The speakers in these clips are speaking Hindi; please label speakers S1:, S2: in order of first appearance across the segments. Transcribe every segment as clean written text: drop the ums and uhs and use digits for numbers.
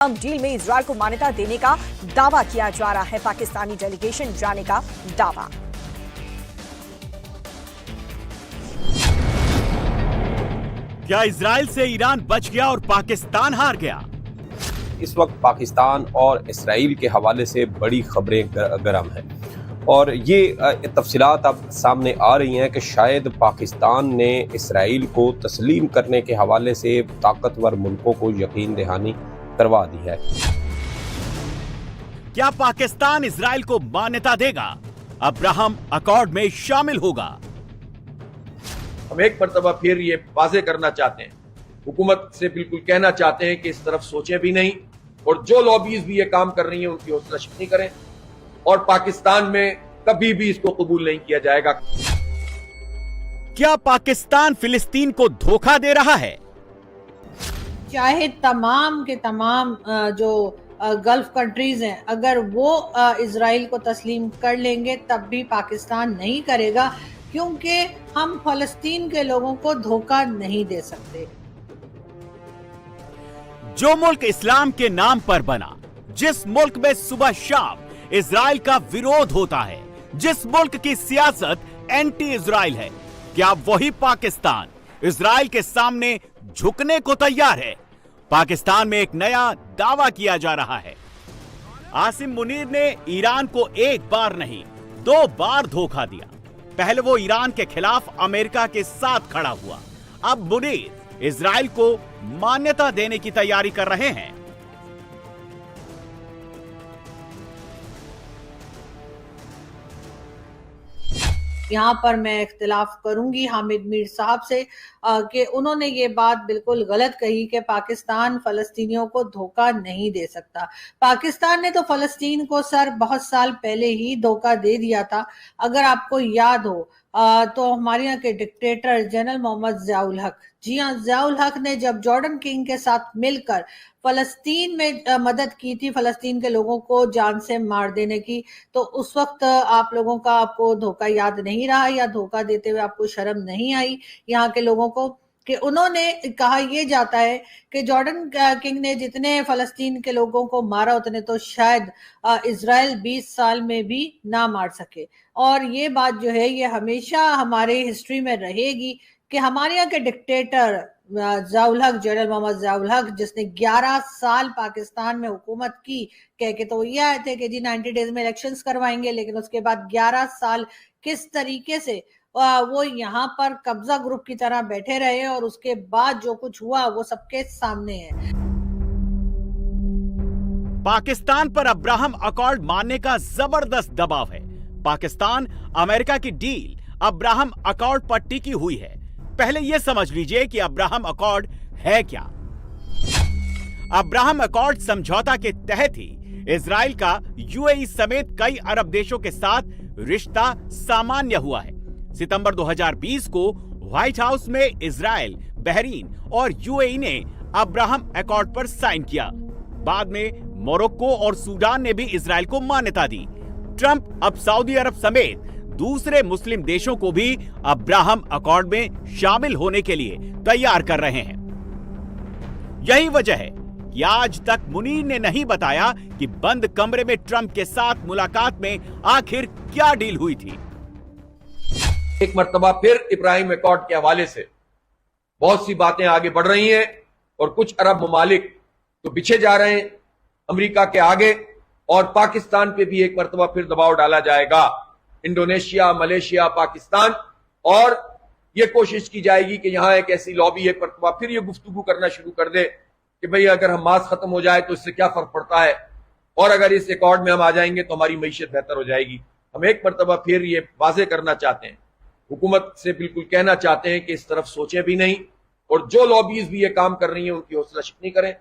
S1: डील में इजरायल को मान्यता देने का दावा किया जा रहा है। पाकिस्तानी डेलीगेशन जाने का दावा।
S2: क्या इजरायल से ईरान बच गया और पाकिस्तान हार गया?
S3: इस वक्त पाकिस्तान और इसराइल के हवाले से बड़ी खबरें गर्म हैं और ये तफसीलात अब सामने आ रही हैं कि शायद पाकिस्तान ने इसराइल को तस्लीम करने के हवाले से ताकतवर मुल्कों को यकीन दहानी करवा दी है।
S2: क्या पाकिस्तान इजराइल को मान्यता देगा? अब्राहम अकॉर्ड में शामिल होगा?
S4: हम एक मरतबा फिर ये वाजे करना चाहते हैं, हुकूमत से बिल्कुल कहना चाहते हैं कि इस तरफ सोचें भी नहीं और जो लॉबीज भी ये काम कर रही हैं उनकी हौसला शिकनी करें और पाकिस्तान में कभी भी इसको कबूल नहीं किया जाएगा।
S2: क्या पाकिस्तान फिलिस्तीन को धोखा दे रहा है?
S5: चाहे तमाम के तमाम जो गल्फ कंट्रीज हैं, अगर वो इजराइल को तस्लीम कर लेंगे तब भी पाकिस्तान नहीं करेगा, क्योंकि हम फलस्तीन के लोगों को धोखा नहीं दे सकते।
S2: जो मुल्क इस्लाम के नाम पर बना, जिस मुल्क में सुबह शाम इजराइल का विरोध होता है, जिस मुल्क की सियासत एंटी इजराइल है, क्या वही पाकिस्तान इजराइल के सामने झुकने को तैयार है? पाकिस्तान में एक नया दावा किया जा रहा है। आसिम मुनीर ने ईरान को एक बार नहीं 2 बार धोखा दिया। पहले वो ईरान के खिलाफ अमेरिका के साथ खड़ा हुआ, अब मुनीर इजराइल को मान्यता देने की तैयारी कर रहे हैं।
S5: यहाँ पर मैं इख्तिलाफ करूंगी हामिद मीर साहब से कि उन्होंने ये बात बिल्कुल गलत कही कि पाकिस्तान फलस्तीनियों को धोखा नहीं दे सकता। पाकिस्तान ने तो फलस्तीन को बहुत साल पहले ही धोखा दे दिया था। अगर आपको याद हो तो हमारे यहाँ के डिक्टेटर जनरल मोहम्मद ज़ियाउल हक, जी हाँ, ज़ियाउल हक ने जब जॉर्डन किंग के साथ मिलकर फलस्तीन में मदद की थी, फलस्तीन के लोगों को जान से मार देने की, तो उस वक्त आप लोगों का आपको धोखा याद नहीं रहा या धोखा देते हुए आपको शर्म नहीं आई यहाँ के लोगों को कि उन्होंने कहा यह जाता है कि जॉर्डन किंग ने जितने फलस्तीन के लोगों को मारा उतने तो शायद इजराइल 20 साल में भी ना मार सके। और ये बात जो है ये हमेशा हमारे हिस्ट्री में रहेगी कि हमारे यहाँ के डिक्टेटर ज़ियाउल हक, जनरल मोहम्मद ज़ियाउल हक, जिसने 11 साल पाकिस्तान में हुकूमत की, कह के तो ये आए थे कि जी 90 डेज में इलेक्शंस करवाएंगे, लेकिन उसके बाद 11 साल किस तरीके से वो यहाँ पर कब्जा ग्रुप की तरह बैठे रहे और उसके बाद जो कुछ हुआ वो सबके सामने है।
S2: पाकिस्तान पर अब्राहम अकॉर्ड मानने का जबरदस्त दबाव है। पाकिस्तान अमेरिका की डील अब्राहम अकॉर्ड पर टिकी हुई है। पहले यह समझ लीजिए कि अब्राहम अकॉर्ड है क्या। अब्राहम अकॉर्ड समझौता के तहत ही इजराइल का यूएई समेत कई अरब देशों के साथ रिश्ता सामान्य हुआ है। सितंबर 2020 को व्हाइट हाउस में इजराइल, बहरीन और यूएई ने अब्राहम अकॉर्ड पर साइन किया। बाद में मोरक्को और सूडान ने भी इजराइल को मान्यता दी। ट्रंप अब सऊदी अरब समेत दूसरे मुस्लिम देशों को भी अब्राहम अकॉर्ड में शामिल होने के लिए तैयार कर रहे हैं। यही वजह है कि आज तक मुनीर ने नहीं बताया कि बंद कमरे में ट्रंप के साथ मुलाकात में आखिर क्या डील हुई थी।
S4: एक मरतबा फिर इब्राहिम अकॉर्ड के हवाले से बहुत सी बातें आगे बढ़ रही हैं और कुछ अरब ममालिक तो पीछे जा रहे हैं अमेरिका के आगे, और पाकिस्तान पे भी एक मरतबा फिर दबाव डाला जाएगा। इंडोनेशिया, मलेशिया, पाकिस्तान, और यह कोशिश की जाएगी कि यहां एक ऐसी लॉबी एक मरतबा फिर ये गुफ्तगू करना शुरू कर दे कि भाई अगर हमास खत्म हो जाए तो इससे क्या फर्क पड़ता है, और अगर इस अकॉर्ड में हम आ जाएंगे तो हमारी मईशत बेहतर हो जाएगी। हम एक मरतबा फिर ये वाजे करना चाहते हैं, हुकूमत से बिल्कुल कहना चाहते हैं कि इस तरफ सोचें भी नहीं और जो लॉबीज भी ये काम कर रही हैं उनकी हौसला शिकनी करें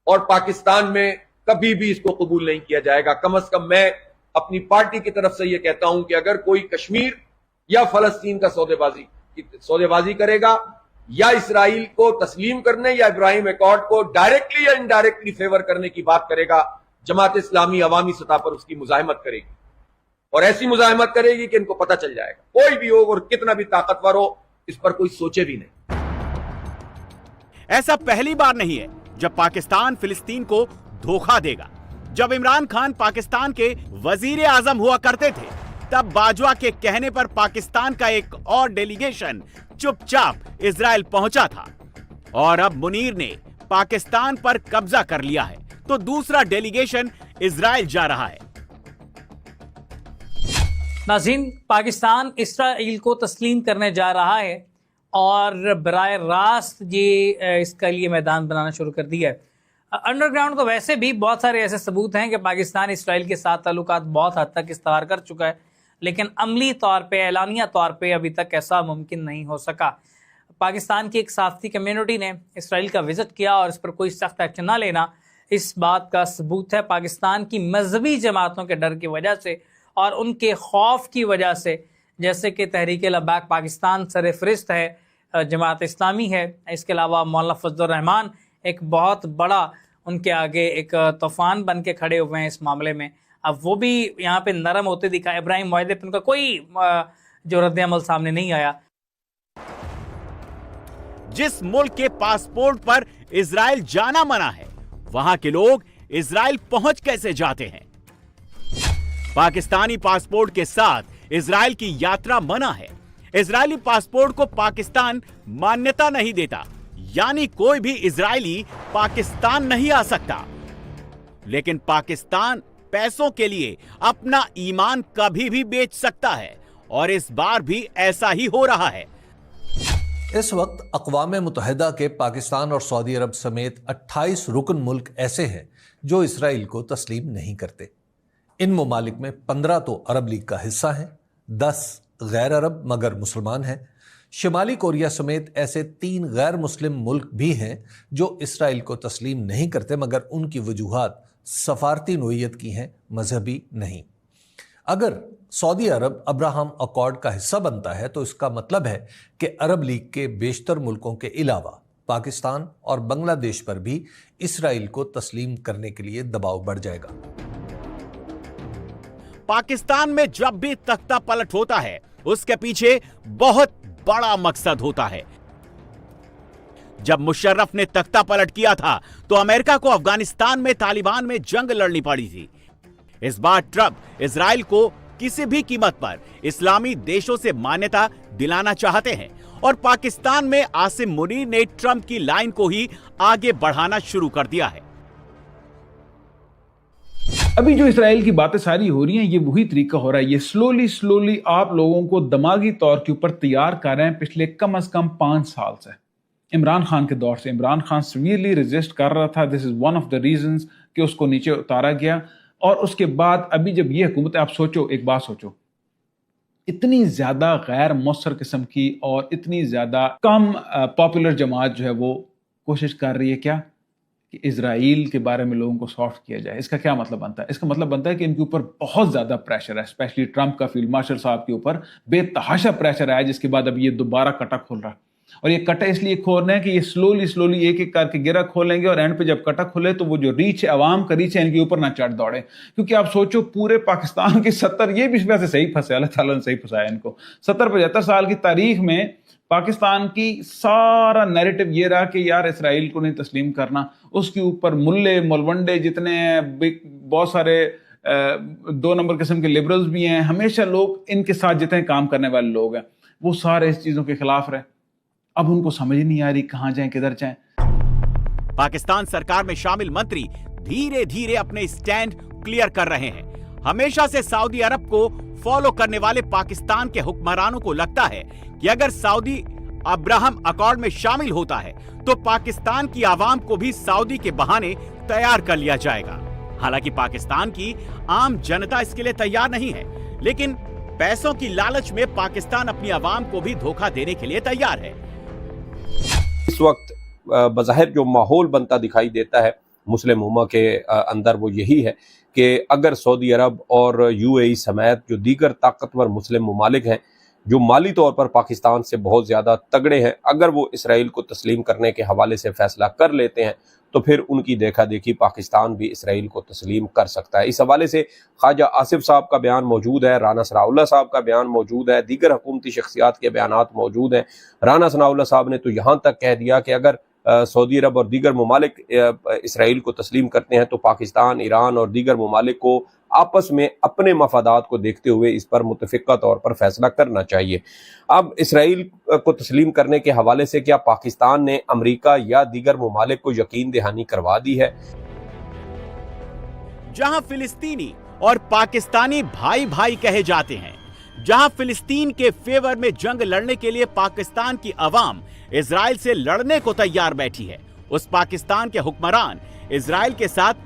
S4: और पाकिस्तान में कभी भी इसको कबूल नहीं किया जाएगा। कम से कम मैं अपनी पार्टी की तरफ से यह कहता हूं कि अगर कोई कश्मीर या फलस्तीन का सौदेबाजी करेगा या इसराइल को तस्लीम करने या इब्राहिम अकॉर्ड को डायरेक्टली या इनडायरेक्टली फेवर करने की बात करेगा, जमात इस्लामी अवामी सतह पर उसकी मुजाहिमत करेगी और ऐसी मुजाहिमत करेगी कि इनको पता चल जाएगा कोई भी हो और कितना भी ताकतवर हो, इस पर कोई सोचे भी नहीं।
S2: ऐसा पहली बार नहीं है जब पाकिस्तान फिलिस्तीन को धोखा देगा। जब इमरान खान पाकिस्तान के वजीर आजम हुआ करते थे, तब बाजवा के कहने पर पाकिस्तान का एक और डेलीगेशन चुपचाप इजराइल पहुंचा था, और अब मुनीर ने पाकिस्तान पर कब्जा कर लिया है तो दूसरा डेलीगेशन इजराइल जा रहा है।
S6: नाज़रीन, पाकिस्तान इसराइल को तस्लीम करने जा रहा है और बराह रास्त ये इसके लिए मैदान बनाना शुरू कर दिया है। अंडरग्राउंड तो वैसे भी बहुत सारे ऐसे सबूत हैं कि पाकिस्तान इसराइल के साथ ताल्लुकात बहुत हद तक इस्तार कर चुका है, लेकिन अमली तौर पे, ऐलानिया तौर पे अभी तक ऐसा मुमकिन नहीं हो सका। पाकिस्तान की एक सहाफ़ती कम्युनिटी ने इसराइल का विज़िट किया और इस पर कोई सख्त एक्शन ना लेना इस बात का सबूत है। पाकिस्तान की मजहबी जमातों के डर की वजह से और उनके खौफ की वजह से, जैसे कि तहरीक लब्बैक पाकिस्तान सरफरिस्त है, जमात इस्लामी है, इसके अलावा मौलाना फजलुर रहमान एक बहुत बड़ा उनके आगे एक तूफान बन के खड़े हुए हैं इस मामले में। अब वो भी यहाँ पे नरम होते दिखा। इब्राहिम मुआहिदी पर उनका कोई जो रद्द अमल सामने नहीं आया।
S2: जिस मुल्क के पासपोर्ट पर इजराइल जाना मना है, वहां के लोग इजराइल पहुंच कैसे जाते हैं? पाकिस्तानी पासपोर्ट के साथ इजराइल की यात्रा मना है। इजरायली पासपोर्ट को पाकिस्तान मान्यता नहीं देता, यानी कोई भी इजरायली पाकिस्तान नहीं आ सकता। लेकिन पाकिस्तान पैसों के लिए अपना ईमान कभी भी बेच सकता है, और इस बार भी ऐसा ही हो रहा है।
S7: इस वक्त अक़वाम मुत्तहिदा के पाकिस्तान और सऊदी अरब समेत 28 रुकन मुल्क ऐसे हैं जो इसराइल को तस्लीम नहीं करते। इन ममालिक में 15 तो अरब लीग का हिस्सा हैं, 10 गैर अरब मगर मुसलमान हैं। शिमाली कोरिया समेत ऐसे 3 गैर मुस्लिम मुल्क भी हैं जो इसराइल को तस्लीम नहीं करते, मगर उनकी वजूहात सफारती नोयत की हैं, मजहबी नहीं। अगर सऊदी अरब अब्राहम अकॉर्ड का हिस्सा बनता है तो इसका मतलब है कि अरब लीग के बेशतर मुल्कों के अलावा पाकिस्तान और बांग्लादेश पर भी इसराइल को तस्लीम करने के लिए दबाव बढ़ जाएगा।
S2: पाकिस्तान में जब भी तख्ता पलट होता है, उसके पीछे बहुत बड़ा मकसद होता है। जब मुशर्रफ ने तख्ता पलट किया था तो अमेरिका को अफगानिस्तान में तालिबान में जंग लड़नी पड़ी थी। इस बार ट्रंप इजराइल को किसी भी कीमत पर इस्लामी देशों से मान्यता दिलाना चाहते हैं, और पाकिस्तान में आसिम मुनीर ने ट्रंप की लाइन को ही आगे बढ़ाना शुरू कर दिया है।
S8: अभी जो इसराइल की बातें सारी हो रही हैं, ये वही तरीका हो रहा है। ये स्लोली आप लोगों को दिमागी तौर के ऊपर तैयार कर रहे हैं पिछले कम से कम 5 साल से। इमरान खान के दौर से इमरान खान सीवियरली रेजिस्ट कर रहा था। This is one of the reasons कि उसको नीचे उतारा गया। और उसके बाद अभी जब ये हुकूमत, आप सोचो, एक बात सोचो, इतनी ज्यादा गैर मौसर किस्म की और इतनी ज्यादा कम पॉपुलर जमात जो है वो कोशिश कर रही है क्या कि इजराइल के बारे में लोगों को सॉफ्ट किया जाए। इसका क्या मतलब बनता है? इसका मतलब बनता है कि इनके ऊपर बहुत ज्यादा प्रेशर है, स्पेशली ट्रंप का फील्ड मार्शल साहब के ऊपर बेतहाशा प्रेशर आया, जिसके बाद अब ये दोबारा कटा खोल रहा है। और ये कटा इसलिए खोल रहे हैं कि ये स्लोली एक एक करके गिरा खोलेंगे, और एंड पे जब कटा खोले तो वो जो रीच है, अवाम का रीच है, इनके ऊपर ना चढ़ दौड़े। क्योंकि आप सोचो, पूरे पाकिस्तान के 70, ये भी वैसे सही फंसे, अल्लाह ताला ने सही फंसाया इनको। 70-75 साल की तारीख में पाकिस्तान की सारा नैरेटिव ये रहा कि यार इसराइल को नहीं तस्लीम करना। उसके ऊपर मुल्ले मलवंडे जितने हैं, बहुत सारे 2 नंबर किस्म के लिबरल्स भी हैं, हमेशा लोग इनके साथ जितने काम करने वाले लोग हैं वो सारे इस चीजों के खिलाफ रहे। अब उनको समझ ही नहीं आ रही कहां जाएं, किधर जाएं।
S2: पाकिस्तान सरकार में शामिल मंत्री धीरे धीरे अपने स्टैंड क्लियर कर रहे हैं। हमेशा से सऊदी अरब को फॉलो करने वाले पाकिस्तान के हुक्मरानों को लगता है कि अगर सऊदी अब्राहम अकॉर्ड में शामिल होता है तो पाकिस्तान की आवाम को भी सऊदी के बहाने तैयार कर लिया जाएगा। हालांकि पाकिस्तान की आम जनता इसके लिए तैयार नहीं है, लेकिन पैसों की लालच में पाकिस्तान अपनी आवाम को भी धोखा देने के लिए तैयार है।
S3: इस वक्त बज़ाहिर जो माहौल बनता दिखाई देता है मुस्लिम उम्मा के अंदर, वो यही है कि अगर सऊदी अरब और यूएई समेत जो दीगर ताकतवर मुस्लिम ममालिक हैं जो माली तौर पर पाकिस्तान से बहुत ज़्यादा तगड़े हैं, अगर वो इसराइल को तस्लीम करने के हवाले से फ़ैसला कर लेते हैं तो फिर उनकी देखा देखी पाकिस्तान भी इसराइल को तस्लीम कर सकता है। इस हवाले से ख्वाजा आसिफ साहब का बयान मौजूद है, राना सनाउल्लाह साहब का बयान मौजूद है, दीगर हुकूमती शख्सियात के बयानात मौजूद हैं। राना सनाउल्लाह साहब ने तो यहाँ तक कह दिया कि अगर सऊदी अरब और दीगर ममालिक इसराइल को तस्लीम करते हैं, तो पाकिस्तान, ईरान और दीगर ममालिक को आपस में अपने मफादात को देखते हुए इस पर मुतफिका तौर पर फैसला करना चाहिए। अब इसराइल को तस्लीम करने के हवाले से क्या पाकिस्तान ने अमेरिका या दीगर ममालिक को यकीन दहानी करवा दी है?
S2: जहां फिलिस्तीनी और पाकिस्तानी भाई भाई कहे जाते हैं, जहां फिलिस्तीन के फेवर में जंग लड़ने के लिए पाकिस्तान की अवाम इजराइल से लड़ने को तैयार बैठी है, उस पाकिस्तान के हुक्मरान इजराइल के साथ